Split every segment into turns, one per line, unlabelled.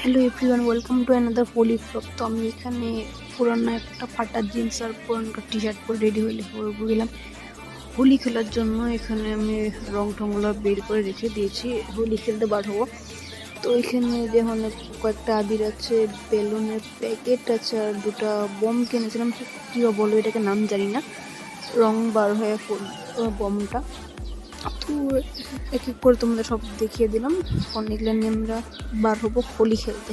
Hello everyone, welcome to another Holi blog. তো আমি এখানে পুরানো একটা ফাটা জিন্স আর পুরানো টি শার্ট পরে রেডি হয়ে গেলাম হোলি খেলার জন্য। এখানে আমি রং টংগুলো বের করে রেখে দিয়েছি, হোলি খেলতে বার হবো। তো এখানে যেমন কয়েকটা আবির আছে, বেলুনের প্যাকেট আছে আর দুটা বম কিনেছিলাম, কী বলবো এটাকে নাম জানি না। রং বার হয়ে বমটা তো এক এক করে তোমাদের সব দেখিয়ে দিলাম। অনেকগুলো নিয়ে আমরা বার হবো হোলি খেলতে।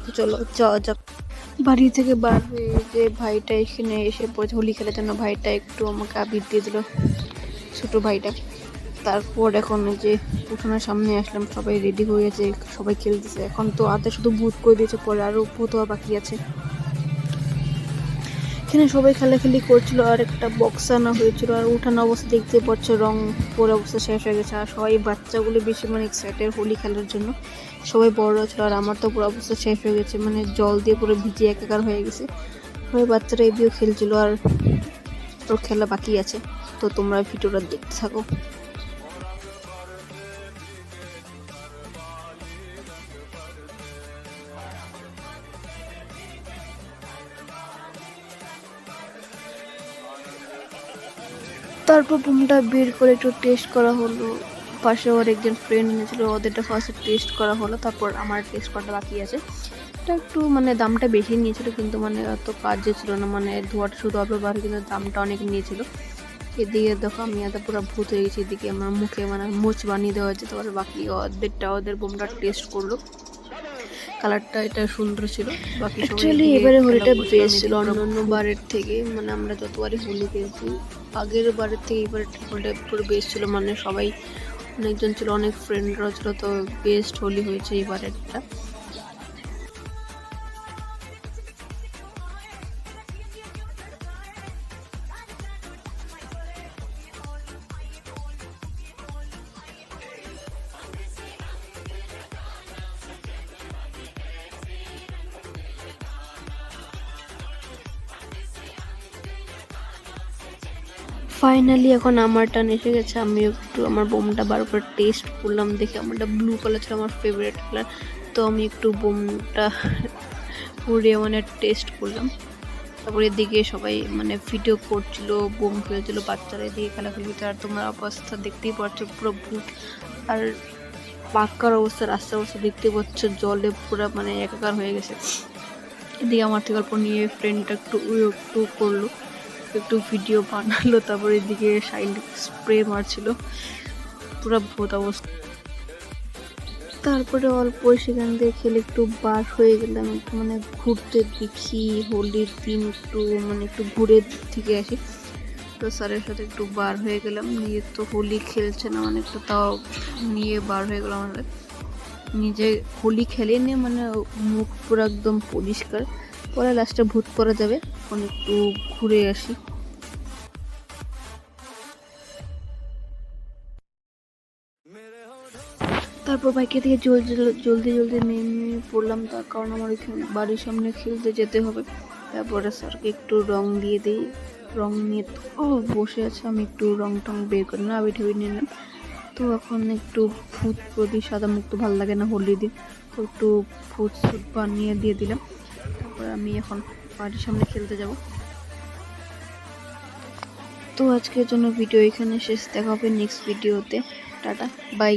তো চলো যাওয়া যাক। বাড়ি থেকে বার হয়ে যে ভাইটা এখানে এসে পড়েছে হোলি খেলার জন্য, ভাইটা একটু আমাকে আবির দিয়ে দিল, ছোটো ভাইটা। তারপর এখন যে উঠোনের সামনে আসলাম, সবাই রেডি হয়ে গেছে, সবাই খেলতেছে। এখন তো আধা শুধু ভূত করে দিয়েছে, পরে আরও ভূত হওয়া বাকি আছে। এখানে সবাই খেলাখেলি করছিল আর একটা বক্স আনা হয়েছিল। আর উঠানো অবস্থা দেখতে পাচ্ছ, রং পুরো অবস্থা শেষ হয়ে গেছে। আর সবাই বাচ্চাগুলো বেশি এক্সাইটেড হোলি খেলার জন্য, সবাই বড় ছিল। আর আমার তো পুরো অবস্থা শেষ হয়ে গেছে, জল দিয়ে পুরো ভিজে একাকার হয়ে গেছে। সবাই বাচ্চারা এদিকেও খেলছিল আর তোর খেলা বাকি আছে। তো তোমরা ভিডিওটা দেখতে থাকো। তারপর বোমটা বের করে একটু টেস্ট করা হলো। পাশে ওর একজন ফ্রেন্ড এনেছিল, ওদেরটা ফার্স্টে টেস্ট করা হলো, তারপর আমার টেস্ট করাটা বাকি আছে। এটা একটু দামটা বেশি নিয়েছিল, কিন্তু অত কাজে ছিল না, ধোয়াটা শুধু হবে বার, কিন্তু দামটা অনেক নিয়েছিল। এদিকে দেখো আমি এত পুরো ভূত হয়ে গেছি, এদিকে আমার মুখে মুছ বানিয়ে দেওয়া হয়েছে। তারপরে বাকি ওদের বোমটা টেস্ট করলো, কালারটা এটা সুন্দর ছিল। বাকি অ্যাকচুয়ালি এবারে হোলিটা বেস্ট ছিল অন্যান্য বারের থেকে। আমরা যতবারই হোলি খেলছি আগের বারের থেকে এবারে হোলিটা পুরো বেস্ট ছিল। সবাই অনেকজন ছিল, অনেক ফ্রেন্ডরা ছিল, তো বেস্ট হোলি হয়েছে এবারেরটা। ফাইনালি এখন আমার টার্ন এসে গেছে। আমি একটু আমার বোমটা বার করে টেস্ট করলাম, দেখে আমারটা ব্লু কালার ছিল, আমার ফেভারিট কালার। তো আমি একটু বোমটা পুড়িয়ে টেস্ট করলাম। তারপরে এদিকে সবাই ভিডিও করছিল, বোম খেলছিল, বাচ্চারা এদিকে খেলাখেলি করছে। আর তোমরা অবস্থা দেখতেই পাচ্ছ, পুরো ভূত আর পাক্কার অবস্থা, রাস্তার অবস্থা দেখতে পাচ্ছ, জলে পুরো একাকার হয়ে গেছে। এদিকে আমার থেকে অল্প নিয়ে ফ্রেন্ডটা একটু করলো, একটু ভিডিও বানালো। তারপর এদিকে সাইড স্প্রে মারছিল, পুরো ভূত অবস্থা। তারপরে অল্প সেখান থেকে খেলে একটু বার হয়ে গেলাম, একটু ঘুরতে দেখি হোলির দিন, একটু ঘুরে থেকে আসি। তো স্যারের সাথে একটু বার হয়ে গেলাম, নিয়ে তো হোলি খেলছে না একটু তাও নিয়ে বার হয়ে গেলাম। আমাদের নিজে হোলি খেলে নিয়ে মুখ পুরো একদম পরিষ্কার। পরে লাস্টে ভূত করা যাবে, এখন একটু ঘুরে আসি। তারপর বাইকে থেকে জলদি নেমে পড়লাম, তার কারণ আমার এখানে বাড়ির সামনে খেলতে যেতে হবে। তারপরে স্যারকে একটু রং দিয়ে দিই, রং নিয়ে বসে আছে। আমি একটু রং টং বের করে না আবি ঠেবি নিলাম। তো এখন একটু ভূত প্রদীপ, সাদা মুখ তো ভালো লাগে না হোলির দিন, তো একটু ভূত সুট বানিয়ে দিয়ে দিলাম। তারপর আমি এখন বাড়ির সামনে খেলতে যাব। তো আজকের জন্য ভিডিও এখানে শেষ, দেখা হবে নেক্সট ভিডিওতে। Tata bye.